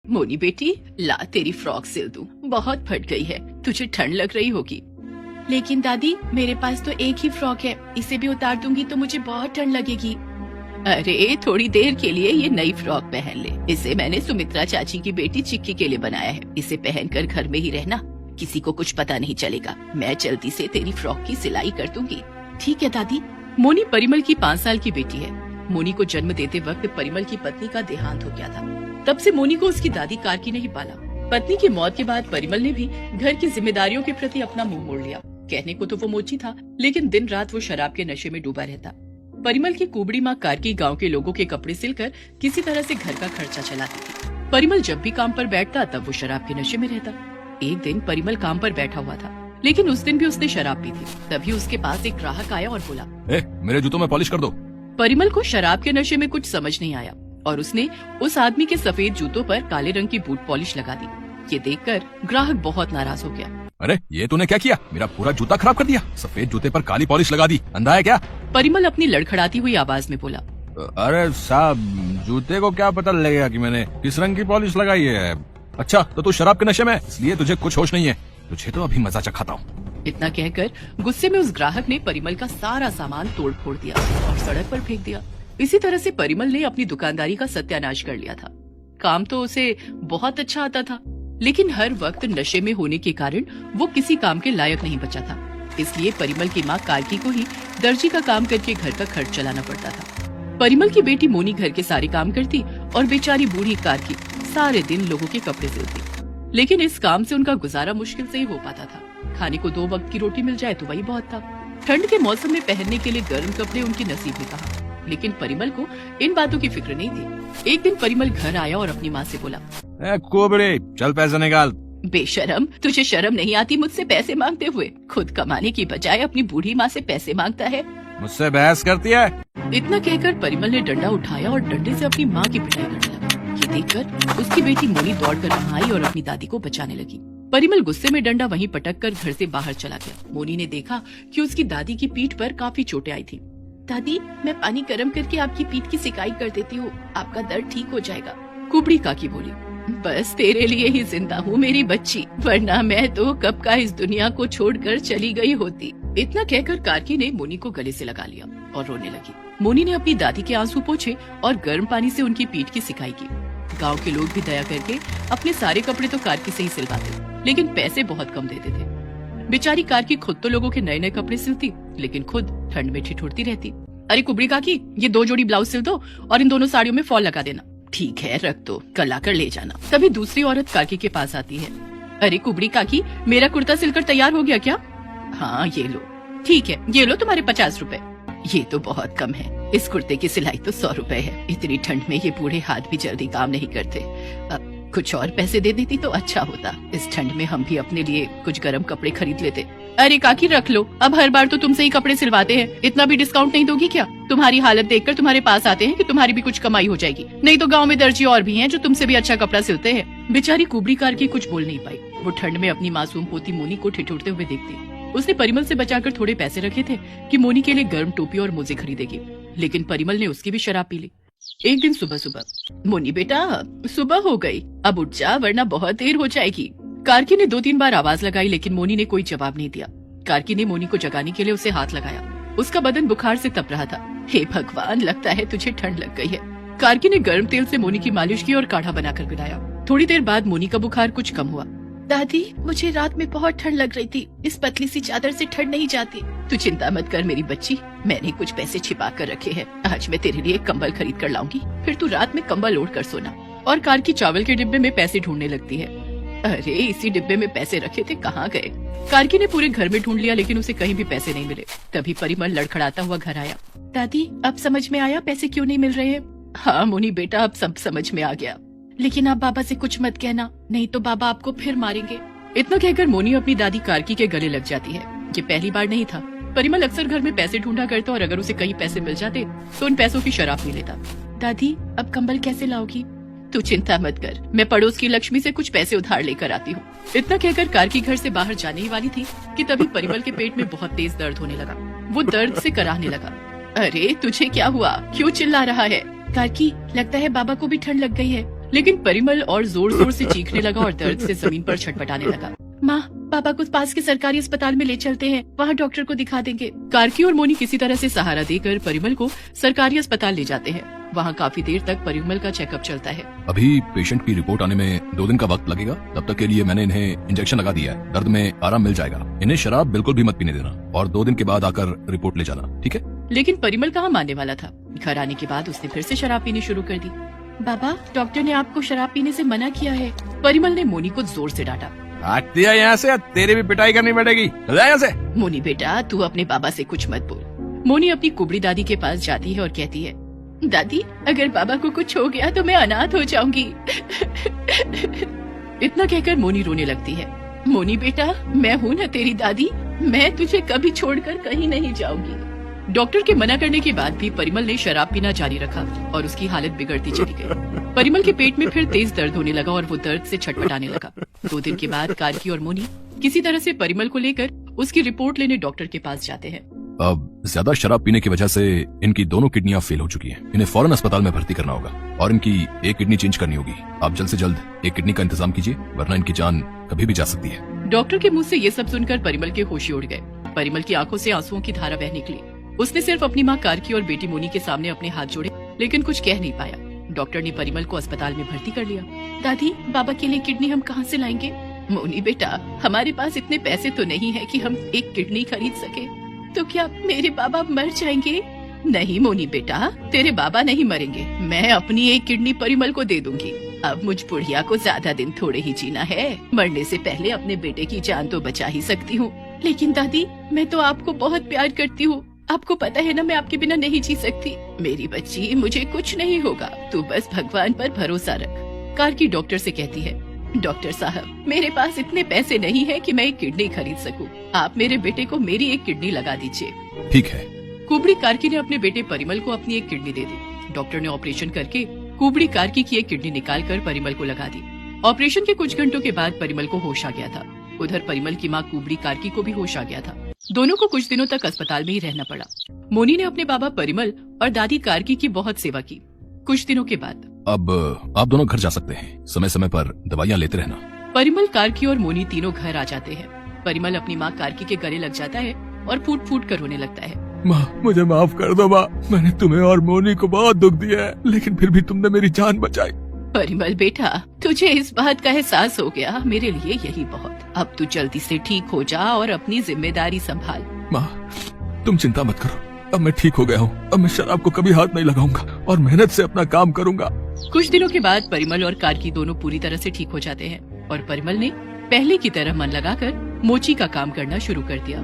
मोनी बेटी, ला तेरी फ्रॉक सिल दूं, बहुत फट गई है, तुझे ठंड लग रही होगी। लेकिन दादी, मेरे पास तो एक ही फ्रॉक है, इसे भी उतार दूंगी तो मुझे बहुत ठंड लगेगी। अरे थोड़ी देर के लिए ये नई फ्रॉक पहन ले, इसे मैंने सुमित्रा चाची की बेटी चिक्की के लिए बनाया है। इसे पहनकर घर में ही रहना, किसी को कुछ पता नहीं चलेगा। मैं जल्दी से तेरी फ्रॉक की सिलाई कर दूंगी। ठीक है दादी। मोनी परिमल की 5 साल की बेटी है। मोनी को जन्म देते वक्त परिमल की पत्नी का देहांत हो गया था। तब से मोनी को उसकी दादी कारकी ने ही पाला। पत्नी की मौत के बाद परिमल ने भी घर की जिम्मेदारियों के प्रति अपना मुंह मोड़ लिया। कहने को तो वो मोची था, लेकिन दिन रात वो शराब के नशे में डूबा रहता। परिमल की कुबड़ी माँ कारकी गांव के लोगों के कपड़े सिलकर किसी तरह से घर का खर्चा चलाती थी। परिमल जब भी काम पर बैठता तब वो शराब के नशे में रहता। एक दिन परिमल काम पर बैठा हुआ था, लेकिन उस दिन भी उसने शराब पी थी। तभी उसके पास एक ग्राहक आया और बोला, मेरे जूतों में पॉलिश कर दो। परिमल को शराब के नशे में कुछ समझ नहीं आया और उसने उस आदमी के सफेद जूतों पर काले रंग की बूट पॉलिश लगा दी। ये देखकर ग्राहक बहुत नाराज हो गया। अरे ये तूने क्या किया, मेरा पूरा जूता खराब कर दिया, सफेद जूते पर काली पॉलिश लगा दी, अंधा है क्या? परिमल अपनी लड़खड़ाती हुई आवाज में बोला, अरे साहब, जूते को क्या पता लगेगा कि मैंने किस रंग की पॉलिश लगाई है। अच्छा तो तू शराब के नशे में, इसलिए तुझे कुछ होश नहीं है। तुझे तो अभी मजा चखाता हूँ। इतना कहकर गुस्से में उस ग्राहक ने परिमल का सारा सामान तोड़ फोड़ दिया और सड़क पर फेंक दिया। इसी तरह से परिमल ने अपनी दुकानदारी का सत्यानाश कर लिया था। काम तो उसे बहुत अच्छा आता था, लेकिन हर वक्त नशे में होने के कारण वो किसी काम के लायक नहीं बचा था। इसलिए परिमल की माँ कारकी को ही दर्जी का काम करके घर का खर्च चलाना पड़ता था। परिमल की बेटी मोनी घर के सारे काम करती और बेचारी बूढ़ी कारकी सारे दिन लोगों के कपड़े सिलती। लेकिन इस काम से उनका गुजारा मुश्किल से ही हो पाता था। खाने को 2 वक्त की रोटी मिल जाए तो वही बहुत था। ठंड के मौसम में पहनने के लिए गर्म कपड़े उनकी नसीब में कहा, लेकिन परिमल को इन बातों की फिक्र नहीं थी। एक दिन परिमल घर आया और अपनी माँ से बोला, कोबड़े चल पैसे निकाल। बेशरम, तुझे शर्म नहीं आती मुझसे पैसे मांगते हुए? खुद कमाने की बजाय अपनी बूढ़ी माँ से पैसे मांगता है। मुझसे बहस करती है? इतना कहकर परिमल ने डंडा उठाया और डंडे से अपनी माँ की पिटाई करने लगा। ये देखकर उसकी बेटी मोनी दौड़कर वहाँ आई और अपनी दादी को बचाने लगी। परिमल गुस्से में डंडा वहीं पटक कर घर से बाहर चला गया। मोनी ने देखा कि उसकी दादी की पीठ पर काफी चोटें आई थी। दादी, मैं पानी गर्म करके आपकी पीठ की सिकाई कर देती हूँ, आपका दर्द ठीक हो जाएगा। कुबड़ी काकी बोली, बस तेरे लिए ही जिंदा हूँ मेरी बच्ची, वरना मैं तो कब का इस दुनिया को छोड़कर चली गई होती। इतना कहकर कारकी ने मोनी को गले से लगा लिया और रोने लगी। मोनी ने अपनी दादी के आंसू पोंछे और गर्म पानी से उनकी पीठ की सिकाई की। गांव के लोग भी दया करके अपने सारे कपड़े तो कारकी से ही सिलवाते, लेकिन पैसे बहुत कम देते थे। बेचारी कारकी खुद तो लोगों के नए नए कपड़े सिलती, लेकिन खुद ठंड में ठिठुरती रहती। अरे कुबड़ी काकी, ये 2 जोड़ी ब्लाउज सिल दो और इन दोनों साड़ियों में फॉल लगा देना। ठीक है, रख दो, कल आकर ले जाना। तभी दूसरी औरत कारकी के पास आती है। अरे कुबड़ी काकी, मेरा कुर्ता सिलकर तैयार हो गया क्या? हाँ ये लो। ठीक है, ये लो तुम्हारे 50 रुपए। ये तो बहुत कम है, इस कुर्ते की सिलाई तो 100 रुपए है। इतनी ठंड में ये बूढ़े हाथ भी जल्दी काम नहीं करते। कुछ और पैसे दे देती तो अच्छा होता, इस ठंड में हम भी अपने लिए कुछ गर्म कपड़े खरीद लेते। अरे काकी रख लो, अब हर बार तो तुमसे ही कपड़े सिलवाते हैं, इतना भी डिस्काउंट नहीं दोगी क्या? तुम्हारी हालत देखकर तुम्हारे पास आते हैं कि तुम्हारी भी कुछ कमाई हो जाएगी, नहीं तो गांव में दर्जी और भी हैं जो तुमसे भी अच्छा कपड़ा सिलते हैं। बेचारी कुबड़ी कारकी कुछ बोल नहीं पाई। वो ठंड में अपनी मासूम पोती मोनी को ठिठुरते हुए देखती। उसने परिमल से बचाकर थोड़े पैसे रखे थे कि मोनी के लिए गर्म टोपी और मोजे खरीदेगी, लेकिन परिमल ने उसकी भी शराब पी ली। एक दिन सुबह सुबह, मोनी बेटा सुबह हो गई, अब उठ जा वरना बहुत देर हो जाएगी। कारकी ने 2-3 बार आवाज लगाई, लेकिन मोनी ने कोई जवाब नहीं दिया। कारकी ने मोनी को जगाने के लिए उसे हाथ लगाया। उसका बदन बुखार से तप रहा था। हे भगवान, लगता है तुझे ठंड लग गई है। कारकी ने गर्म तेल से मोनी की मालिश की और काढ़ा बनाकर पिलाया। थोड़ी देर बाद मोनी का बुखार कुछ कम हुआ। दादी, मुझे रात में बहुत ठंड लग रही थी, इस पतली सी चादर से ठंड नहीं जाती। तू चिंता मत कर मेरी बच्ची, मैंने कुछ पैसे छिपा कर रखे हैं, आज मैं तेरे लिए कंबल खरीद कर लाऊंगी, फिर तू रात में कंबल ओढ़ कर सोना। और कारकी चावल के डिब्बे में पैसे ढूंढने लगती है। अरे इसी डिब्बे में पैसे रखे थे, कहाँ गए? कारकी ने पूरे घर में ढूंढ लिया, लेकिन उसे कहीं भी पैसे नहीं मिले। तभी परिमल लड़खड़ाता हुआ घर आया। दादी, अब समझ में आया पैसे क्यों नहीं मिल रहे हैं? हाँ मोनी बेटा, अब सब समझ में आ गया, लेकिन आप बाबा से कुछ मत कहना, नहीं तो बाबा आपको फिर मारेंगे। इतना कहकर मोनी अपनी दादी कारकी के गले लग जाती है। ये पहली बार नहीं था। परिमल अक्सर घर में पैसे ढूंढा करता और अगर उसे कई पैसे मिल जाते तो उन पैसों की शराब पी लेता। दादी, अब कंबल कैसे लाओगी? तू चिंता मत कर, मैं पड़ोस की लक्ष्मी से कुछ पैसे उधार लेकर आती हूँ। इतना कहकर कारकी घर से बाहर जाने ही वाली थी कि तभी परिमल के पेट में बहुत तेज दर्द होने लगा। वो दर्द से कराहने लगा। अरे तुझे क्या हुआ, क्यों चिल्ला रहा है? कारकी, लगता है बाबा को भी ठंड लग गई है, लेकिन परिमल और जोर जोर से चीखने लगा और दर्द से जमीन पर छटपटाने लगा। माँ, पापा को पास के सरकारी अस्पताल में ले चलते हैं, वहाँ डॉक्टर को दिखा देंगे। कार्की और मोनी किसी तरह से सहारा देकर परिमल को सरकारी अस्पताल ले जाते हैं। वहाँ काफी देर तक परिमल का चेकअप चलता है। अभी पेशेंट की रिपोर्ट आने में 2 दिन का वक्त लगेगा। तब तक के लिए मैंने इन्हें इंजेक्शन लगा दिया है। दर्द में आराम मिल जाएगा। इन्हें शराब बिल्कुल भी मत पीने देना और 2 दिन के बाद आकर रिपोर्ट ले जाना, ठीक है? लेकिन परिमल कहाँ मानने वाला था। घर आने के बाद उसने फिर से शराब पीनी शुरू कर दी। बाबा, डॉक्टर ने आपको शराब पीने से मना किया है। परिमल ने मोनी को जोर से डांटा। हट दिया यहाँ से, तेरी भी पिटाई करनी पड़ेगी। चल जा यहाँ से। मोनी बेटा, तू अपने बाबा से कुछ मत बोल। मोनी अपनी कुबड़ी दादी के पास जाती है और कहती है, दादी, अगर बाबा को कुछ हो गया तो मैं अनाथ हो जाऊंगी। इतना कहकर मोनी रोने लगती है। मोनी बेटा, मैं हूँ ना तेरी दादी, मैं तुझे कभी छोड़कर कहीं नहीं जाऊंगी। डॉक्टर के मना करने के बाद भी परिमल ने शराब पीना जारी रखा और उसकी हालत बिगड़ती चली गई। परिमल के पेट में फिर तेज दर्द होने लगा और वो दर्द से छटपटाने लगा। 2 दिन के बाद कार्की और मोनी किसी तरह से परिमल को लेकर उसकी रिपोर्ट लेने डॉक्टर के पास जाते हैं। अब ज्यादा शराब पीने की वजह से इनकी दोनों किडनियां फेल हो चुकी हैं। इन्हें फौरन अस्पताल में भर्ती करना होगा और इनकी एक किडनी चेंज करनी होगी। आप जल्द से जल्द एक किडनी का इंतजाम कीजिए, वरना इनकी जान कभी भी जा सकती है। डॉक्टर के मुंह से ये सब सुनकर परिमल के होश उड़ गए। परिमल की आंखों से आंसुओं की धारा बह निकली। उसने सिर्फ अपनी माँ कार्की और बेटी मोनी के सामने अपने हाथ जोड़े, लेकिन कुछ कह नहीं पाया। डॉक्टर ने परिमल को अस्पताल में भर्ती कर लिया। दादी, बाबा के लिए किडनी हम कहाँ से लाएंगे? मोनी बेटा, हमारे पास इतने पैसे तो नहीं है कि हम एक किडनी खरीद सके। तो क्या मेरे बाबा मर जाएंगे? नहीं मोनी बेटा, तेरे बाबा नहीं मरेंगे। मैं अपनी एक किडनी परिमल को दे दूंगी। अब मुझ बुढ़िया को ज्यादा दिन थोड़े ही जीना है। मरने से पहले अपने बेटे की जान तो बचा ही सकती हूँ। लेकिन दादी, मैं तो आपको बहुत प्यार करती हूँ। आपको पता है ना, मैं आपके बिना नहीं जी सकती। मेरी बच्ची, मुझे कुछ नहीं होगा, तू बस भगवान पर भरोसा रख। कार्की डॉक्टर से कहती है, डॉक्टर साहब, मेरे पास इतने पैसे नहीं है कि मैं एक किडनी खरीद सकूं। आप मेरे बेटे को मेरी एक किडनी लगा दीजिए। ठीक है। कुबड़ी कार्की ने अपने बेटे परिमल को अपनी एक किडनी दे दी। डॉक्टर ने ऑपरेशन करके कुबड़ी कार्की की एक किडनी निकालकर परिमल को लगा दी। ऑपरेशन के कुछ घंटों के बाद परिमल को होश आ गया था। उधर परिमल की माँ कुबड़ी कार्की को भी होश आ गया था। दोनों को कुछ दिनों तक अस्पताल में ही रहना पड़ा। मोनी ने अपने बाबा परिमल और दादी कार्की की बहुत सेवा की। कुछ दिनों के बाद अब आप दोनों घर जा सकते हैं। समय समय पर दवाइयाँ लेते रहना। परिमल, कार्की और मोनी तीनों घर आ जाते हैं। परिमल अपनी माँ कार्की के गले लग जाता है और फूट फूट कर रोने लगता है। माँ, मुझे माफ कर दो माँ, मैंने तुम्हें और मोनी को बहुत दुख दिया है, लेकिन फिर भी तुमने मेरी जान बचाई। परिमल बेटा, तुझे इस बात का एहसास हो गया, मेरे लिए यही बहुत। अब तू जल्दी से ठीक हो जा और अपनी जिम्मेदारी संभाल। माँ, तुम चिंता मत करो, अब मैं ठीक हो गया हूँ। अब मैं शराब को कभी हाथ नहीं लगाऊंगा और मेहनत से अपना काम करूंगा। कुछ दिनों के बाद परिमल और कार्की दोनों पूरी तरह से ठीक हो जाते हैं और परिमल ने पहले की तरह मन लगाकर मोची का काम करना शुरू कर दिया।